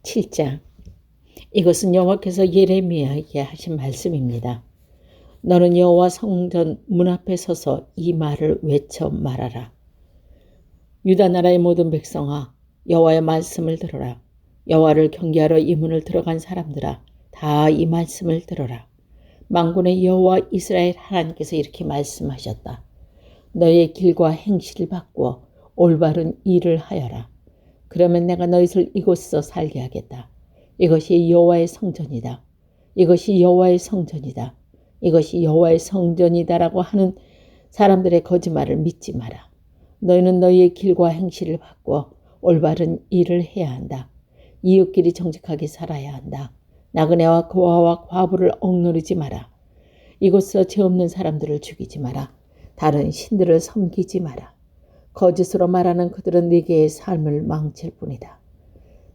7장. 이것은 여호와께서 예레미야에게 하신 말씀입니다. 너는 여호와 성전 문 앞에 서서 이 말을 외쳐 말하라. 유다 나라의 모든 백성아, 여호와의 말씀을 들어라. 여호와를 경계하러 이 문을 들어간 사람들아, 다 이 말씀을 들어라. 만군의 여호와 이스라엘 하나님께서 이렇게 말씀하셨다. 너의 길과 행실을 바꾸어 올바른 일을 하여라. 그러면 내가 너희를 이곳에서 살게 하겠다. 이것이 여호와의 성전이다. 이것이 여호와의 성전이다. 이것이 여호와의 성전이다라고 하는 사람들의 거짓말을 믿지 마라. 너희는 너희의 길과 행실을 바꾸어 올바른 일을 해야 한다. 이웃끼리 정직하게 살아야 한다. 나그네와 고아와 과부를 억누르지 마라. 이곳에서 죄 없는 사람들을 죽이지 마라. 다른 신들을 섬기지 마라. 거짓으로 말하는 그들은 네게의 삶을 망칠 뿐이다.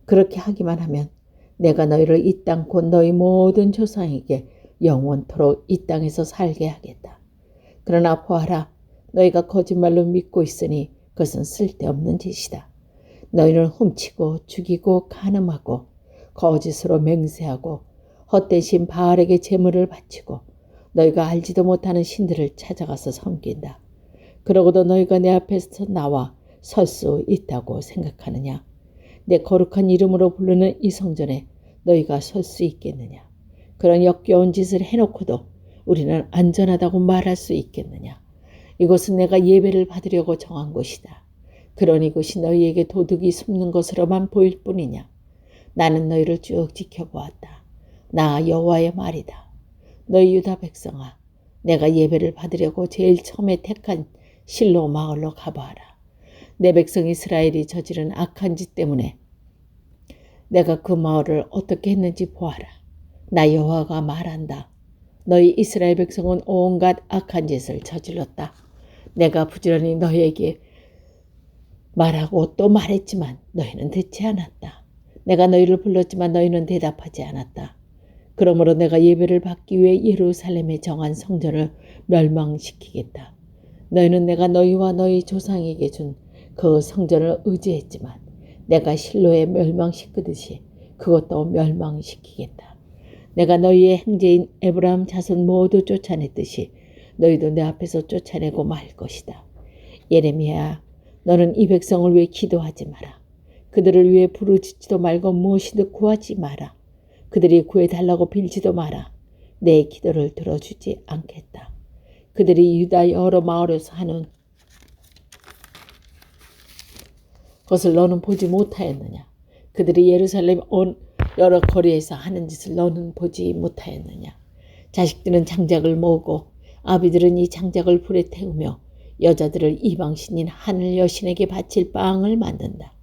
그렇게 하기만 하면 내가 너희를 이 땅 곧 너희 모든 조상에게 영원토록 이 땅에서 살게 하겠다. 그러나 보아라, 너희가 거짓말로 믿고 있으니 그것은 쓸데없는 짓이다. 너희는 훔치고 죽이고 간음하고 거짓으로 맹세하고 헛되신 바알에게 제물을 바치고 너희가 알지도 못하는 신들을 찾아가서 섬긴다. 그러고도 너희가 내 앞에서 나와 설 수 있다고 생각하느냐? 내 거룩한 이름으로 부르는 이 성전에 너희가 설 수 있겠느냐? 그런 역겨운 짓을 해놓고도 우리는 안전하다고 말할 수 있겠느냐? 이곳은 내가 예배를 받으려고 정한 곳이다. 그러니 이곳이 너희에게 도둑이 숨는 것으로만 보일 뿐이냐? 나는 너희를 쭉 지켜보았다. 나 여호와의 말이다. 너희 유다 백성아, 내가 예배를 받으려고 제일 처음에 택한 실로 마을로 가봐라. 내 백성 이스라엘이 저지른 악한 짓 때문에 내가 그 마을을 어떻게 했는지 보아라. 나 여호와가 말한다. 너희 이스라엘 백성은 온갖 악한 짓을 저질렀다. 내가 부지런히 너희에게 말하고 또 말했지만 너희는 듣지 않았다. 내가 너희를 불렀지만 너희는 대답하지 않았다. 그러므로 내가 예배를 받기 위해 예루살렘에 정한 성전을 멸망시키겠다. 너희는 내가 너희와 너희 조상에게 준 그 성전을 의지했지만 내가 실로에 멸망시키듯이 그것도 멸망시키겠다. 내가 너희의 형제인 에브라임 자손 모두 쫓아냈듯이 너희도 내 앞에서 쫓아내고 말 것이다. 예레미야, 너는 이 백성을 위해 기도하지 마라. 그들을 위해 부르짖지도 말고 무엇이든 구하지 마라. 그들이 구해달라고 빌지도 마라. 내 기도를 들어주지 않겠다. 그들이 유다 여러 마을에서 하는 것을 너는 보지 못하였느냐? 그들이 예루살렘 온 여러 거리에서 하는 짓을 너는 보지 못하였느냐? 자식들은 장작을 모으고 아비들은 이 장작을 불에 태우며 여자들을 이방신인 하늘 여신에게 바칠 빵을 만든다.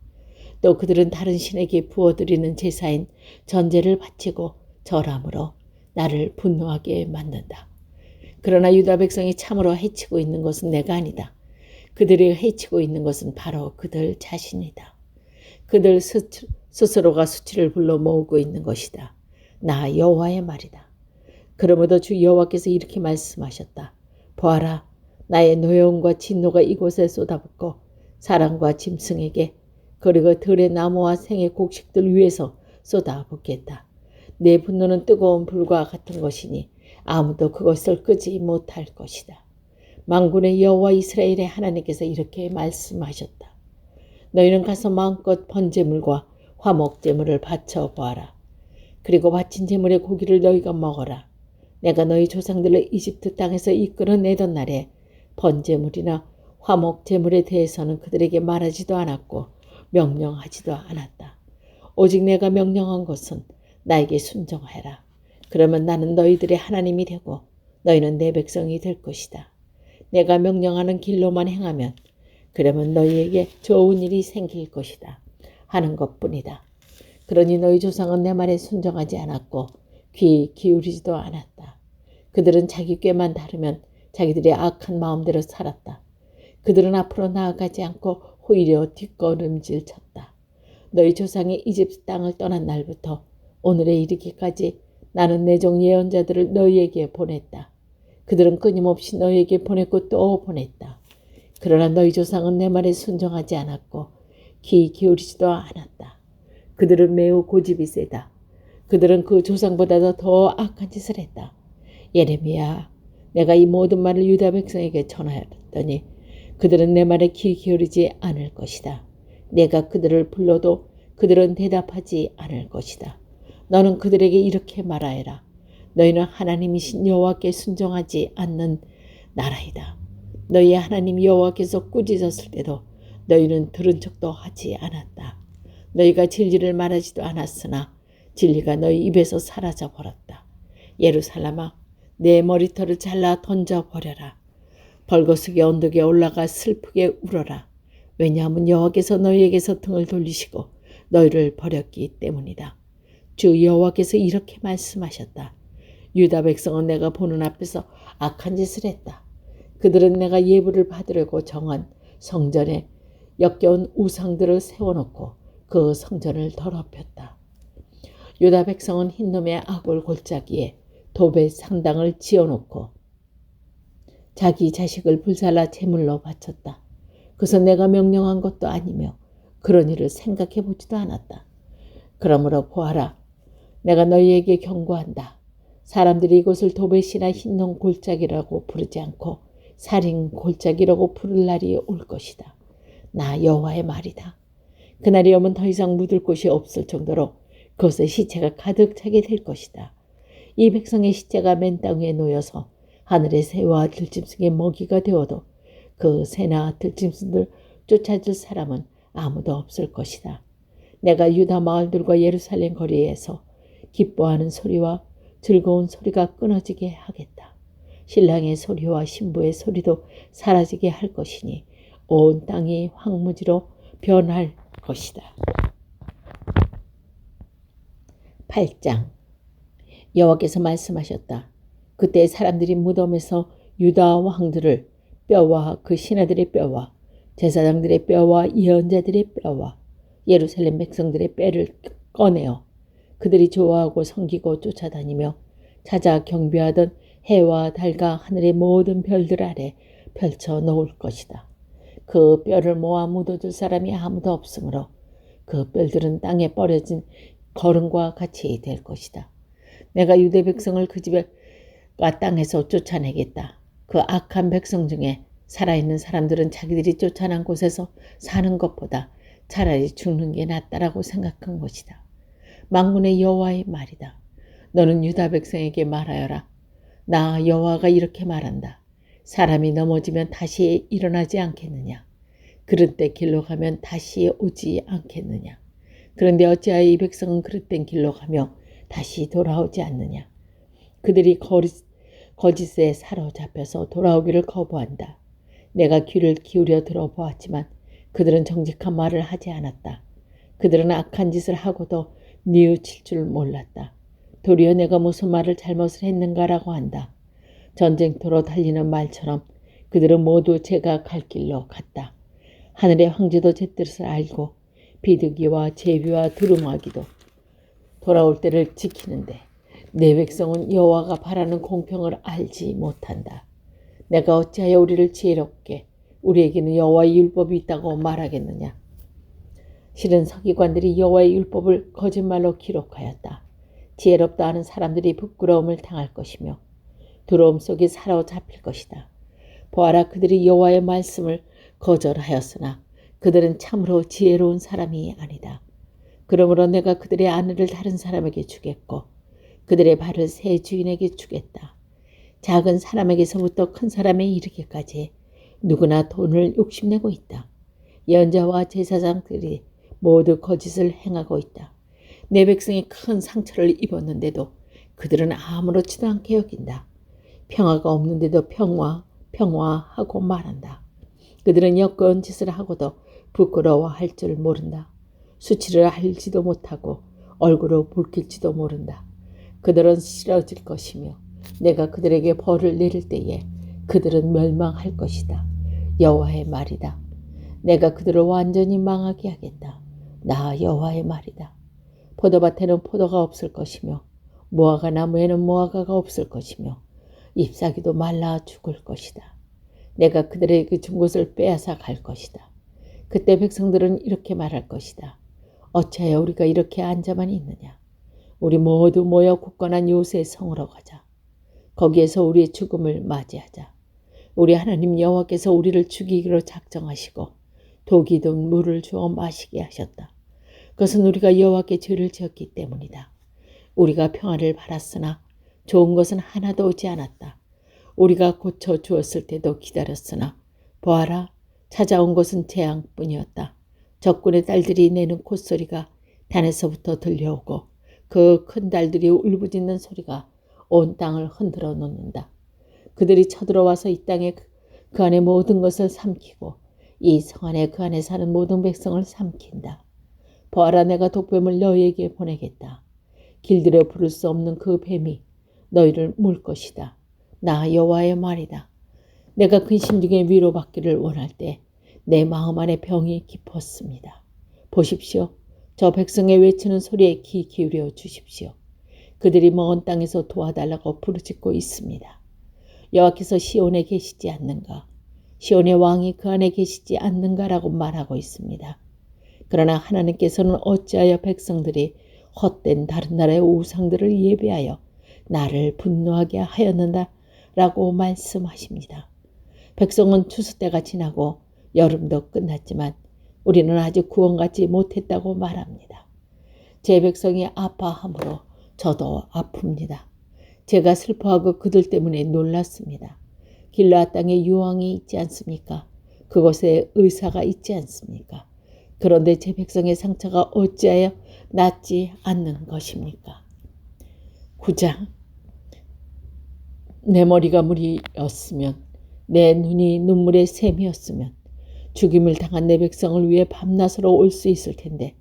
또 그들은 다른 신에게 부어드리는 제사인 전제를 바치고 절함으로 나를 분노하게 만든다. 그러나 유다 백성이 참으로 해치고 있는 것은 내가 아니다. 그들이 해치고 있는 것은 바로 그들 자신이다. 그들 스스로가 수치를 불러 모으고 있는 것이다. 나 여호와의 말이다. 그러므로 주 여호와께서 이렇게 말씀하셨다. 보아라, 나의 노여움과 진노가 이곳에 쏟아붓고 사람과 짐승에게 그리고 들의 나무와 생의 곡식들 위에서 쏟아붓겠다. 내 분노는 뜨거운 불과 같은 것이니 아무도 그것을 끄지 못할 것이다. 만군의 여호와 이스라엘의 하나님께서 이렇게 말씀하셨다. 너희는 가서 마음껏 번제물과 화목제물을 바쳐 보아라. 그리고 바친 제물의 고기를 너희가 먹어라. 내가 너희 조상들을 이집트 땅에서 이끌어내던 날에 번제물이나 화목제물에 대해서는 그들에게 말하지도 않았고 명령하지도 않았다. 오직 내가 명령한 것은 나에게 순종하라. 그러면 나는 너희들의 하나님이 되고 너희는 내 백성이 될 것이다. 내가 명령하는 길로만 행하면 그러면 너희에게 좋은 일이 생길 것이다 하는 것뿐이다. 그러니 너희 조상은 내 말에 순종하지 않았고 귀 기울이지도 않았다. 그들은 자기 꾀만 다르면 자기들의 악한 마음대로 살았다. 그들은 앞으로 나아가지 않고 오히려 뒷걸음질 쳤다. 너희 조상이 이집트 땅을 떠난 날부터 오늘에 이르기까지 나는 내 종 예언자들을 너희에게 보냈다. 그들은 끊임없이 너희에게 보냈고 또 보냈다. 그러나 너희 조상은 내 말에 순종하지 않았고 귀 기울이지도 않았다. 그들은 매우 고집이 세다. 그들은 그 조상보다도 더 악한 짓을 했다. 예레미야, 내가 이 모든 말을 유다 백성에게 전하였더니 그들은 내 말에 귀 기울이지 않을 것이다. 내가 그들을 불러도 그들은 대답하지 않을 것이다. 너는 그들에게 이렇게 말하여라. 너희는 하나님이신 여호와께 순종하지 않는 나라이다. 너희의 하나님 여호와께서 꾸짖었을 때도 너희는 들은 척도 하지 않았다. 너희가 진리를 말하지도 않았으나 진리가 너희 입에서 사라져 버렸다. 예루살렘아, 내 머리털을 잘라 던져버려라. 벌거숭이 언덕에 올라가 슬프게 울어라. 왜냐하면 여호와께서 너희에게서 등을 돌리시고 너희를 버렸기 때문이다. 주 여호와께서 이렇게 말씀하셨다. 유다 백성은 내가 보는 앞에서 악한 짓을 했다. 그들은 내가 예물을 받으려고 정한 성전에 역겨운 우상들을 세워놓고 그 성전을 더럽혔다. 유다 백성은 흰놈의 아골 골짜기에 도배 상당을 지어놓고 자기 자식을 불살라 제물로 바쳤다. 그것은 내가 명령한 것도 아니며 그런 일을 생각해 보지도 않았다. 그러므로 보아라, 내가 너희에게 경고한다. 사람들이 이곳을 도배시나 흰놈 골짜기라고 부르지 않고 살인 골짜기라고 부를 날이 올 것이다. 나 여호와의 말이다. 그날이 오면 더 이상 묻을 곳이 없을 정도로 그곳에 시체가 가득 차게 될 것이다. 이 백성의 시체가 맨 땅 위에 놓여서 하늘의 새와 들짐승의 먹이가 되어도 그 새나 들짐승들 쫓아줄 사람은 아무도 없을 것이다. 내가 유다 마을들과 예루살렘 거리에서 기뻐하는 소리와 즐거운 소리가 끊어지게 하겠다. 신랑의 소리와 신부의 소리도 사라지게 할 것이니 온 땅이 황무지로 변할 것이다. 8장. 여호와께서 말씀하셨다. 그때 사람들이 무덤에서 유다 왕들을 뼈와 그 신하들의 뼈와 제사장들의 뼈와 예언자들의 뼈와 예루살렘 백성들의 뼈를 꺼내어 그들이 좋아하고 섬기고 쫓아다니며 찾아 경배하던 해와 달과 하늘의 모든 별들 아래 펼쳐 놓을 것이다. 그 뼈를 모아 묻어줄 사람이 아무도 없으므로 그 뼈들은 땅에 버려진 거름과 같이 될 것이다. 내가 유대 백성을 그 집과 땅에서 쫓아내겠다. 그 악한 백성 중에 살아있는 사람들은 자기들이 쫓아난 곳에서 사는 것보다 차라리 죽는 게 낫다라고 생각한 것이다. 만군의 여호와의 말이다. 너는 유다 백성에게 말하여라. 나 여호와가 이렇게 말한다. 사람이 넘어지면 다시 일어나지 않겠느냐. 그릇된 길로 가면 다시 오지 않겠느냐. 그런데 어찌하여 이 백성은 그릇된 길로 가며 다시 돌아오지 않느냐. 그들이 거짓에 사로잡혀서 돌아오기를 거부한다. 내가 귀를 기울여 들어보았지만 그들은 정직한 말을 하지 않았다. 그들은 악한 짓을 하고도 뉘우칠 줄 몰랐다. 도리어 내가 무슨 말을 잘못을 했는가라고 한다. 전쟁터로 달리는 말처럼 그들은 모두 제가 갈 길로 갔다. 하늘의 황제도 제 뜻을 알고 비둘기와 제비와 두루마기도 돌아올 때를 지키는데 내 백성은 여호와가 바라는 공평을 알지 못한다. 내가 어찌하여 우리를 지혜롭게 우리에게는 여호와의 율법이 있다고 말하겠느냐. 실은 서기관들이 여호와의 율법을 거짓말로 기록하였다. 지혜롭다 하는 사람들이 부끄러움을 당할 것이며 두려움 속에 사로잡힐 것이다. 보아라, 그들이 여호와의 말씀을 거절하였으나 그들은 참으로 지혜로운 사람이 아니다. 그러므로 내가 그들의 아내를 다른 사람에게 주겠고 그들의 발을 새 주인에게 주겠다. 작은 사람에게서부터 큰 사람에 이르기까지 누구나 돈을 욕심내고 있다. 예언자와 제사장들이 모두 거짓을 행하고 있다. 내 백성이 큰 상처를 입었는데도 그들은 아무렇지도 않게 여긴다. 평화가 없는데도 평화하고 말한다. 그들은 역겨운 짓을 하고도 부끄러워할 줄 모른다. 수치를 알지도 못하고 얼굴을 붉힐지도 모른다. 그들은 싫어질 것이며 내가 그들에게 벌을 내릴 때에 그들은 멸망할 것이다. 여호와의 말이다. 내가 그들을 완전히 망하게 하겠다. 나 여호와의 말이다. 포도밭에는 포도가 없을 것이며 무화과 나무에는 무화과가 없을 것이며 잎사귀도 말라 죽을 것이다. 내가 그들에게 준 것을 빼앗아 갈 것이다. 그때 백성들은 이렇게 말할 것이다. 어찌하여 우리가 이렇게 앉아만 있느냐. 우리 모두 모여 굳건한 요새의 성으로 가자. 거기에서 우리의 죽음을 맞이하자. 우리 하나님 여호와께서 우리를 죽이기로 작정하시고 독이 든 물을 주어 마시게 하셨다. 그것은 우리가 여호와께 죄를 지었기 때문이다. 우리가 평안을 바랐으나 좋은 것은 하나도 오지 않았다. 우리가 고쳐 주었을 때도 기다렸으나 보아라, 찾아온 것은 재앙뿐이었다. 적군의 딸들이 내는 콧소리가 단에서부터 들려오고 그 큰 달들이 울부짖는 소리가 온 땅을 흔들어 놓는다. 그들이 쳐들어와서 이 땅에 그 안에 모든 것을 삼키고 이 성 안에 그 안에 사는 모든 백성을 삼킨다. 보아라, 내가 독뱀을 너희에게 보내겠다. 길들여 부를 수 없는 그 뱀이 너희를 물 것이다. 나 여호와의 말이다. 내가 근심 중에 위로받기를 원할 때 내 마음 안에 병이 깊었습니다. 보십시오. 저 백성의 외치는 소리에 귀 기울여 주십시오. 그들이 먼 땅에서 도와달라고 부르짖고 있습니다. 여호와께서 시온에 계시지 않는가? 시온의 왕이 그 안에 계시지 않는가라고 말하고 있습니다. 그러나 하나님께서는 어찌하여 백성들이 헛된 다른 나라의 우상들을 예배하여 나를 분노하게 하였는다라고 말씀하십니다. 백성은 추수 때가 지나고 여름도 끝났지만 우리는 아직 구원받지 못했다고 말합니다. 제 백성이 아파함으로 저도 아픕니다. 제가 슬퍼하고 그들 때문에 놀랐습니다. 길르앗 땅에 유황이 있지 않습니까? 그곳에 의사가 있지 않습니까? 그런데 제 백성의 상처가 어찌하여 낫지 않는 것입니까? 9장. 내 머리가 물이었으면, 내 눈이 눈물의 샘이었으면 죽임을 당한 내 백성을 위해 밤낮으로 올 수 있을 텐데,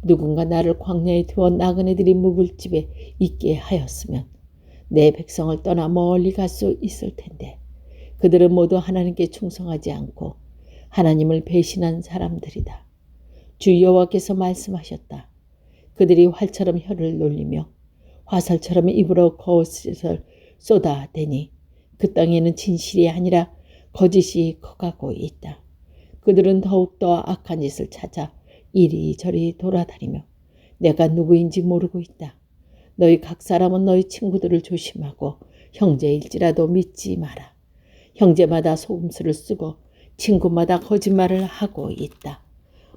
누군가 나를 광야에 두어 나그네들이 묵을 집에 있게 하였으면 내 백성을 떠나 멀리 갈 수 있을 텐데, 그들은 모두 하나님께 충성하지 않고 하나님을 배신한 사람들이다. 주 여호와께서 말씀하셨다. 그들이 활처럼 혀를 놀리며 화살처럼 입으로 거짓을 쏟아대니 그 땅에는 진실이 아니라 거짓이 커가고 있다. 그들은 더욱더 악한 짓을 찾아 이리저리 돌아다니며 내가 누구인지 모르고 있다. 너희 각 사람은 너희 친구들을 조심하고 형제일지라도 믿지 마라. 형제마다 속임수를 쓰고 친구마다 거짓말을 하고 있다.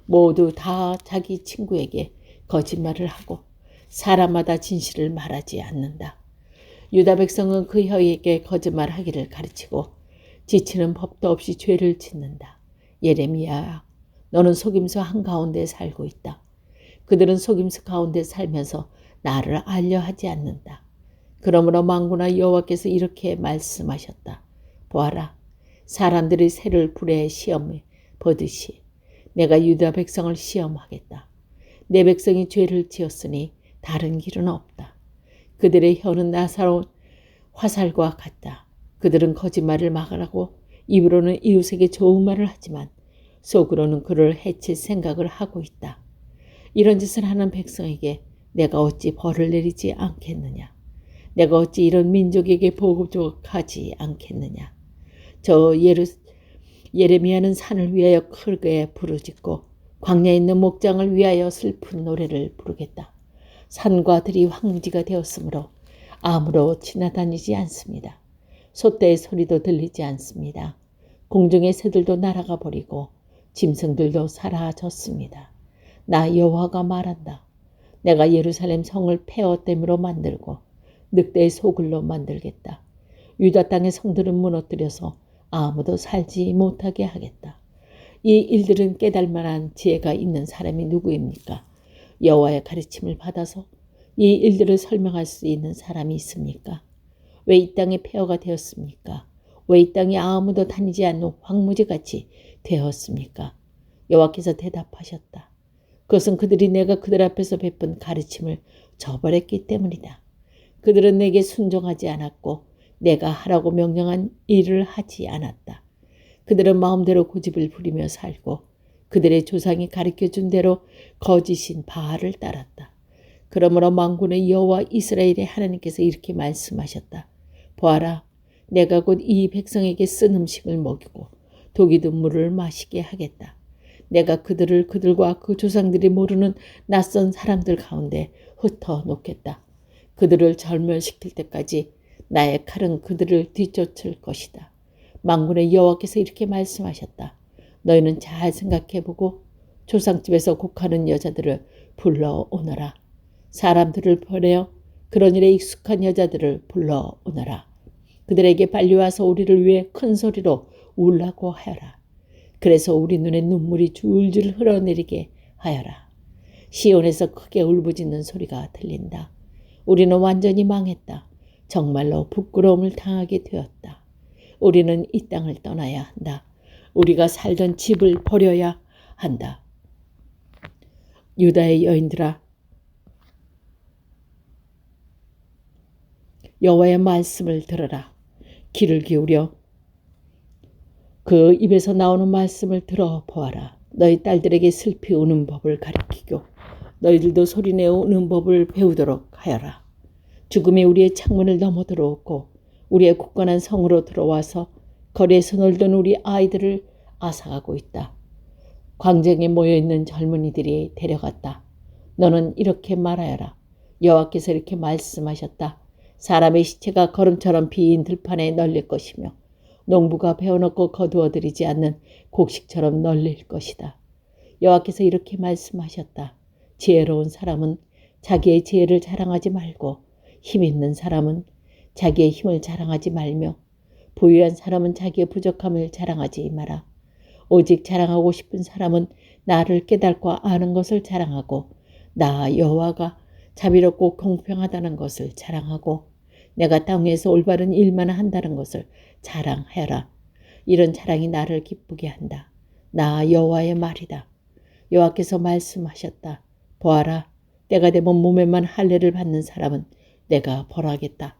모두 다 자기 친구에게 거짓말을 하고 사람마다 진실을 말하지 않는다. 유다 백성은 그 혀에게 거짓말하기를 가르치고 지치는 법도 없이 죄를 짓는다. 예레미야, 너는 속임수 한가운데 살고 있다. 그들은 속임수 가운데 살면서 나를 알려하지 않는다. 그러므로 만군의 여호와께서 이렇게 말씀하셨다. 보아라, 사람들이 새를 불에 시험해 보듯이 내가 유다 백성을 시험하겠다. 내 백성이 죄를 지었으니 다른 길은 없다. 그들의 혀는 나사로운 화살과 같다. 그들은 거짓말을 막으라고 입으로는 이웃에게 좋은 말을 하지만 속으로는 그를 해칠 생각을 하고 있다. 이런 짓을 하는 백성에게 내가 어찌 벌을 내리지 않겠느냐. 내가 어찌 이런 민족에게 보복하지 않겠느냐. 저 예레미야는 산을 위하여 크게 부르짖고 광야에 있는 목장을 위하여 슬픈 노래를 부르겠다. 산과 들이 황무지가 되었으므로 아무로 지나다니지 않습니다. 소떼의 소리도 들리지 않습니다. 공중의 새들도 날아가 버리고 짐승들도 사라졌습니다. 나 여호와가 말한다. 내가 예루살렘 성을 폐허됨으로 만들고 늑대의 소굴로 만들겠다. 유다 땅의 성들은 무너뜨려서 아무도 살지 못하게 하겠다. 이 일들은 깨달을 만한 지혜가 있는 사람이 누구입니까? 여호와의 가르침을 받아서 이 일들을 설명할 수 있는 사람이 있습니까? 왜 이 땅이 폐허가 되었습니까? 왜 이 땅이 아무도 다니지 않는 황무지같이 되었습니까? 여호와께서 대답하셨다. 그것은 그들이 내가 그들 앞에서 베푼 가르침을 저버렸기 때문이다. 그들은 내게 순종하지 않았고 내가 하라고 명령한 일을 하지 않았다. 그들은 마음대로 고집을 부리며 살고 그들의 조상이 가르쳐준 대로 거짓인 바알을 따랐다. 그러므로 만군의 여호와 이스라엘의 하나님께서 이렇게 말씀하셨다. 보아라, 내가 곧 이 백성에게 쓴 음식을 먹이고 독이 든 물을 마시게 하겠다. 내가 그들을 그들과 그 조상들이 모르는 낯선 사람들 가운데 흩어 놓겠다. 그들을 절멸시킬 때까지 나의 칼은 그들을 뒤쫓을 것이다. 만군의 여호와께서 이렇게 말씀하셨다. 너희는 잘 생각해보고 조상집에서 곡하는 여자들을 불러오너라. 사람들을 보내어 그런 일에 익숙한 여자들을 불러오너라. 그들에게 빨리 와서 우리를 위해 큰 소리로 울라고 하여라. 그래서 우리 눈에 눈물이 줄줄 흘러내리게 하여라. 시온에서 크게 울부짖는 소리가 들린다. 우리는 완전히 망했다. 정말로 부끄러움을 당하게 되었다. 우리는 이 땅을 떠나야 한다. 우리가 살던 집을 버려야 한다. 유다의 여인들아, 여호와의 말씀을 들어라. 귀를 기울여 그 입에서 나오는 말씀을 들어보아라. 너희 딸들에게 슬피 우는 법을 가르치고 너희들도 소리내어 우는 법을 배우도록 하여라. 죽음이 우리의 창문을 넘어 들어오고 우리의 굳건한 성으로 들어와서 거리에서 놀던 우리 아이들을 앗아가고 있다. 광장에 모여있는 젊은이들이 데려갔다. 너는 이렇게 말하여라. 여호와께서 이렇게 말씀하셨다. 사람의 시체가 거름처럼 비인 들판에 널릴 것이며 농부가 베어놓고 거두어들이지 않는 곡식처럼 널릴 것이다. 여호와께서 이렇게 말씀하셨다. 지혜로운 사람은 자기의 지혜를 자랑하지 말고 힘 있는 사람은 자기의 힘을 자랑하지 말며 부유한 사람은 자기의 부족함을 자랑하지 마라. 오직 자랑하고 싶은 사람은 나를 깨닫고 아는 것을 자랑하고 나 여호와가 자비롭고 공평하다는 것을 자랑하고 내가 땅 위에서 올바른 일만 한다는 것을 자랑하여라. 이런 자랑이 나를 기쁘게 한다. 나 여호와의 말이다. 여호와께서 말씀하셨다. 보아라, 때가 되면 몸에만 할례를 받는 사람은 내가 벌하겠다.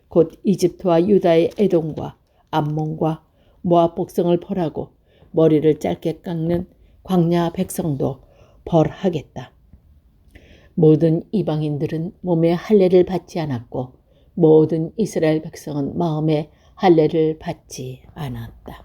곧 이집트와 유다의 에돔과 암몬과 모압 복성을 벌하고 머리를 짧게 깎는 광야 백성도 벌하겠다. 모든 이방인들은 몸에 할례를 받지 않았고 모든 이스라엘 백성은 마음에 할례를 받지 않았다.